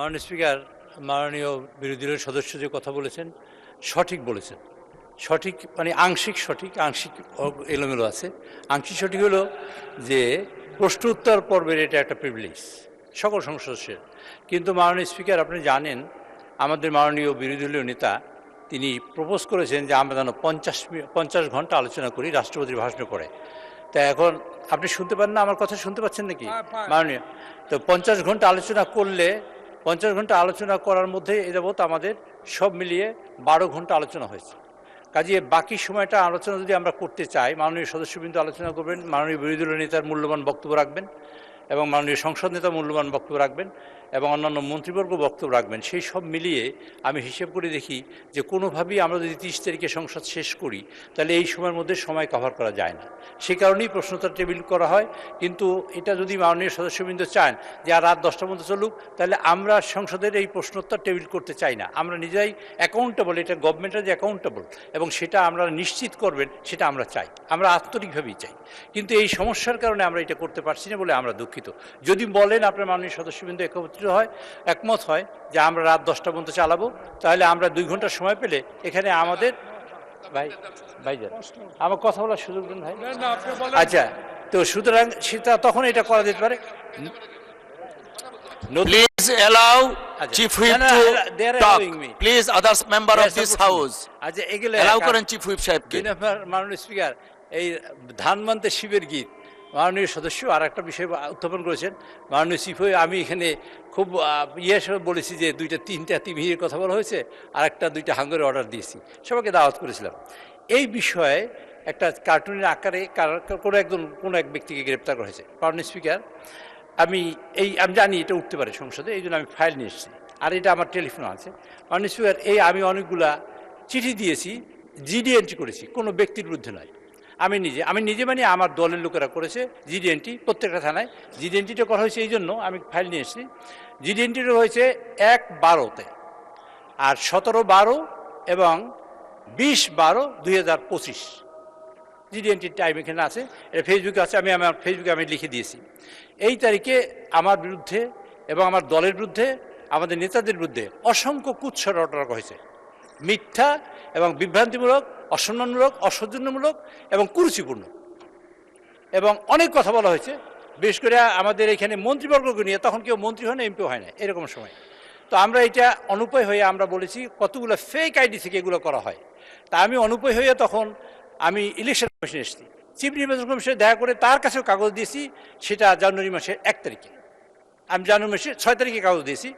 মাননীয় স্পিকার, মাননীয় বিরোধী দলের সদস্য যে কথা বলেছেন সঠিক বলেছেন। সঠিক মানে আংশিক সঠিক, আংশিক এলোমেলো আছে। আংশিক সঠিক হলো যে প্রশ্ন উত্তর পর্বের এটা একটা প্রিভিলেজ সকল সংসদ সদস্যের। কিন্তু মাননীয় স্পিকার, আপনি জানেন আমাদের মাননীয় বিরোধী দলীয় নেতা তিনি প্রপোজ করেছেন যে আমরা যেন 50 ঘন্টা আলোচনা করি রাষ্ট্রপতির ভাষণ করে। তা এখন আপনি শুনতে পান না? আমার কথা শুনতে পাচ্ছেন নাকি মাননীয়? তো 50 ঘন্টা আলোচনা করলে 50 ঘন্টা আলোচনা করার মধ্যে এ যাবৎ আমাদের সব মিলিয়ে 12 ঘন্টা আলোচনা হয়েছে। কাজে বাকি সময়টা আলোচনা যদি আমরা করতে চাই, মাননীয় সদস্যবৃন্দ আলোচনা করবেন, মাননীয় বিরোধী দলীয় নেতার মূল্যবান বক্তব্য রাখবেন এবং মাননীয় সংসদ নেতা মূল্যবান বক্তব্য রাখবেন এবং অন্যান্য মন্ত্রীবর্গ বক্তব্য রাখবেন। সেই সব মিলিয়ে আমি হিসেব করে দেখি যে কোনোভাবেই আমরা যদি 30 তারিখে সংসদ শেষ করি তাহলে এই সময়ের মধ্যে সময় কভার করা যায় না। সেই কারণেই প্রশ্নোত্তর টেবিল করা হয়। কিন্তু এটা যদি মাননীয় সদস্যবৃন্দ চান যে আর রাত 10টার মধ্যে চলুক, তাহলে আমরা সংসদের এই প্রশ্নোত্তর টেবিল করতে চাই না। আমরা নিজেরাই অ্যাকাউন্টেবল, এটা গভর্নমেন্টের যে অ্যাকাউন্টেবল এবং সেটা আমরা নিশ্চিত করবেন সেটা আমরা চাই, আমরা আন্তরিকভাবেই চাই। কিন্তু এই সমস্যার কারণে আমরা এটা করতে পারছি না বলে আমরা দুঃখিত। যদি বলেন আপনার মাননীয় সদস্যবৃন্দ একমত হয় যে আমরা রাত 10টা পর্যন্ত চালাবো, তাহলে আমরা 2 ঘন্টা সময় পেলে এখানে আমাদের ভাইজান আমার কথা বলার সুযোগ দেন ভাই। আচ্ছা, তো সুতরাং সেটা তখন এটা করা যেতে পারে। Please allow Chief Whip to talk. Please, other member of this house. আচ্ছা, এগুলো allow করেন Chief Whip সাহেবকে। মাননীয় স্পিকার, এই ধান মানতে শিবের গীত মাননীয় সদস্য আর একটা বিষয় উত্থাপন করেছেন। মাননীয় চিফ হুইপ, আমি এখানে খুব বলেছি যে 2-3টা তিমিরের কথা বলা হয়েছে, আর একটা 2টা হাঙ্গারের অর্ডার দিয়েছি, সবাইকে দাওয়াত করেছিলাম। এই বিষয়ে একটা কার্টুনের আকারে কোনো এক ব্যক্তিকে গ্রেপ্তার করা হয়েছে। মাননীয় স্পিকার, আমি জানি এটা উঠতে পারে সংসদে, এই জন্য আমি ফাইল নিয়ে এসেছি, আর এটা আমার টেলিফোন আছে। মাননীয় স্পিকার, আমি অনেকগুলা চিঠি দিয়েছি, জিডি এন্ট্রি করেছি, কোনো ব্যক্তির বিরুদ্ধে নয়। আমি নিজে মানে আমার দলের লোকেরা করেছে জিডি এন্ট্রি প্রত্যেকটা থানায়। জিডি এন্ট্রিটা করা হয়েছে এই জন্য আমি ফাইল নিয়ে এসেছি। জিডি এন্ট্রিটা হয়েছে 1/12-তে, আর 17/12 এবং 20/12-2025 জিডি এন্ট্রির টাইম এখানে আছে, এটা ফেসবুকে আছে, আমার ফেসবুকে লিখে দিয়েছি। এই তারিখে আমার বিরুদ্ধে এবং আমার দলের বিরুদ্ধে, আমাদের নেতাদের বিরুদ্ধে অসংখ্য কুৎসা রটনা হয়েছে, মিথ্যা এবং বিভ্রান্তিমূলক, অসম্মানমূলক, অসৌজন্যমূলক এবং কুরুচিপূর্ণ, এবং অনেক কথা বলা হয়েছে। বিশেষ করে আমাদের এখানে মন্ত্রীবর্গকে নিয়ে, তখন কেউ মন্ত্রী হয় না, এমপিও হয় না, এরকম সময়। তো আমরা এটা অনুপায় হয়ে আমরা বলেছি কতগুলো ফেক আইডি থেকে এগুলো করা হয়। তা আমি অনুপায় হয়ে তখন আমি ইলেকশন কমিশনে এসেছি, চিফ নির্বাচন কমিশনে দেখা করে তার কাছেও কাগজ দিয়েছি। সেটা জানুয়ারি মাসের 1 তারিখে, আমি জানুয়ারি মাসের 6 তারিখে কাগজ দিয়েছি,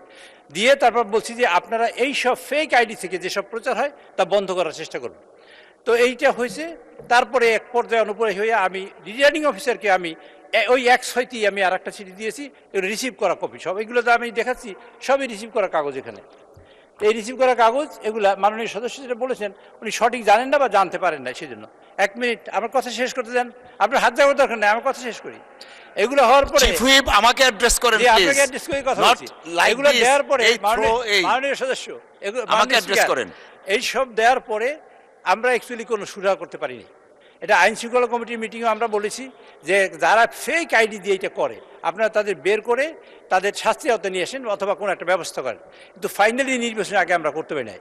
দিয়ে তারপর বলছি যে আপনারা এই সব ফেক আইডি থেকে যেসব প্রচার হয় তা বন্ধ করার চেষ্টা করুন। তো এইটা হয়েছে। তারপরে এক পর্যায়ে অনুপ্রায় হয়ে আমি রিটার্নিং অফিসারকে ওই 1/6 আমি আর একটা চিঠি দিয়েছি, রিসিভ করা কপি সব, এগুলো তো আমি দেখাচ্ছি, সবই রিসিভ করা কাগজ এখানে। এই রিসিভ করা কাগজ এগুলা মাননীয় সদস্য যেটা বলেছেন উনি সঠিক জানেন না বা জানতে পারেন না, সেই জন্য। 1 মিনিট আমার কথা শেষ করতে দেন, আপনার হাত যাওয়ার দরকার নেই, আমার কথা শেষ করি। এগুলো হওয়ার পরে চিফ হুইপ আমাকে অ্যাড্রেস করেন প্লিজ। আপনাকে অ্যাড্রেস করে কথা বলছি। এগুলো দেওয়ার পরে মাননীয় সদস্য এগুলো আমাকে অ্যাড্রেস করেন। এই সব দেওয়ার পরে আমরা অ্যাকচুয়ালি কোনো সুরাহা করতে পারিনি। এটা আইন শৃঙ্খলা কমিটির মিটিংয়েও আমরা বলেছি যে যারা ফেক আইডি দিয়ে এটা করে আপনারা তাদের বের করে তাদের শাস্তি আওতায় নিয়ে আসেন অথবা কোনো একটা ব্যবস্থা করেন। কিন্তু ফাইনালি নির্বাচনের আগে আমরা করতে পারি নাই।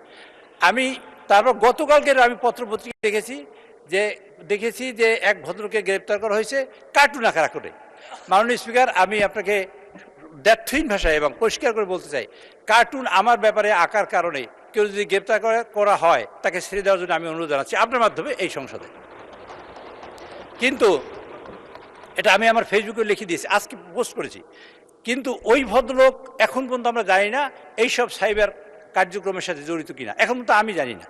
আমি তারপর গতকালকে আমি পত্রপত্রিকা দেখেছি যে এক ভদ্রকে গ্রেপ্তার করা হয়েছে কার্টুন আকার করে। মাননীয় স্পিকার, আমি আপনাকে দ্ব্যর্থহীন ভাষায় এবং পরিষ্কার করে বলতে চাই, কার্টুন আমার ব্যাপারে আঁকার কারণে কেউ যদি গ্রেপ্তার করা হয় তাকে ছেড়ে দেওয়ার জন্য আমি অনুরোধ জানাচ্ছি আপনার মাধ্যমে এই সংসদে। কিন্তু এটা আমি আমার ফেসবুকে লিখে দিয়েছি, আজকে পোস্ট করেছি। কিন্তু ওই ভদ্রলোক এখন পর্যন্ত আমরা জানি না এইসব সাইবার কার্যক্রমের সাথে জড়িত কিনা, এখন পর্যন্ত আমি জানি না,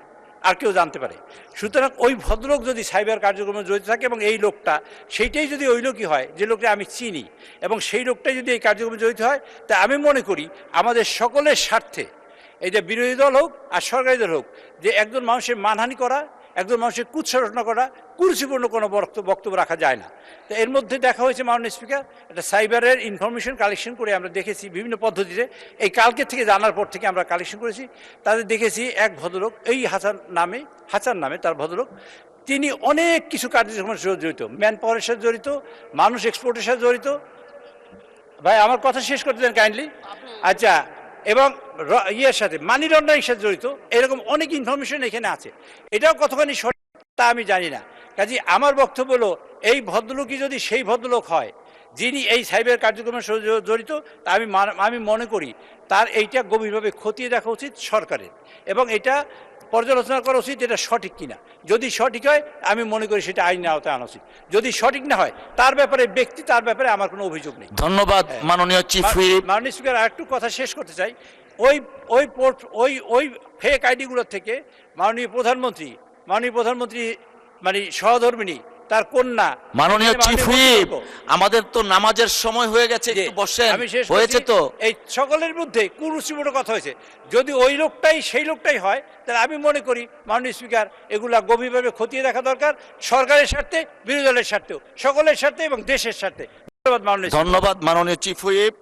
আর কেউ জানতে পারে। সুতরাং ওই ভদ্রলোক যদি সাইবার কার্যক্রমে জড়িত থাকে এবং এই লোকটা সেইটাই যদি ওই লোকই হয় যে লোকটা আমি চিনি এবং সেই লোকটাই যদি এই কার্যক্রমে জড়িত হয়, তা আমি মনে করি আমাদের সকলের স্বার্থে, এই যে বিরোধী দল হোক আর সরকারি দল হোক, যে একজন মানুষের মানহানি করা, একজন মানুষের কুৎসা রচনা করা, কুরুচিপূর্ণ কোনো বক্তব্য রাখা যায় না। তো এর মধ্যে দেখা হয়েছে মাননীয় স্পিকার, একটা সাইবারের ইনফরমেশন কালেকশন করে আমরা দেখেছি বিভিন্ন পদ্ধতিতে। এই কালকে থেকে জানার পর থেকে আমরা কালেকশন করেছি, তাদের দেখেছি এক ভদ্রলোক, এই হাসান নামে তার ভদ্রলোক, তিনি অনেক কিছু কার্যক্রমের সাথে জড়িত, ম্যান পাওয়ারের সাথে জড়িত, মানুষ এক্সপোর্টের সাথে জড়িত। ভাই আমার কথা শেষ করতে দেন কাইন্ডলি। আচ্ছা, এবং ইয়ের সাথে মানি লন্ডারিং সাথে জড়িত এরকম অনেক ইনফরমেশন এখানে আছে। এটাও কতখানি সঠিক তা আমি জানি না। কাজে আমার বক্তব্য হলো এই ভদ্রলোকই যদি সেই ভদ্রলোক হয় যিনি এই সাইবার কার্যক্রমের সাথে জড়িত, তা আমি মনে করি তার এইটা গভীরভাবে খতিয়ে দেখা উচিত সরকারের, এবং এটা পর্যালোচনা করা উচিত এটা সঠিক কিনা। যদি সঠিক হয় আমি মনে করি সেটা আইনের আওতায় আনা উচিত, যদি সঠিক না হয় তার ব্যাপারে তার ব্যাপারে আমার কোনো অভিযোগ নেই। ধন্যবাদ মাননীয় চিফ হুইপ। মাননীয় স্পিকার, আরেকটু কথা শেষ করতে চাই। ওই ফেক আইডিগুলোর থেকে মাননীয় প্রধানমন্ত্রী মানে সহধর্মিণী তার কন্যা, মাননীয় চিফ হুইপ, আমাদের তো নামাজের সময় হয়ে গেছে, একটু বসেন। আমি শেষ হয়েছে তো, এই সকলের মধ্যে কুরুচিপূর্ণ কথা হয়েছে। যদি ওই লোকটাই সেই লোকটাই হয় তাহলে আমি মনে করি মাননীয় স্পিকার এগুলা গভীরভাবে খতিয়ে দেখা দরকার, সরকারের স্বার্থে, বিরোধী দলের স্বার্থেও, সকলের স্বার্থে এবং দেশের স্বার্থে। ধন্যবাদ মাননীয় ধন্যবাদ মাননীয় চিফ হুইপ।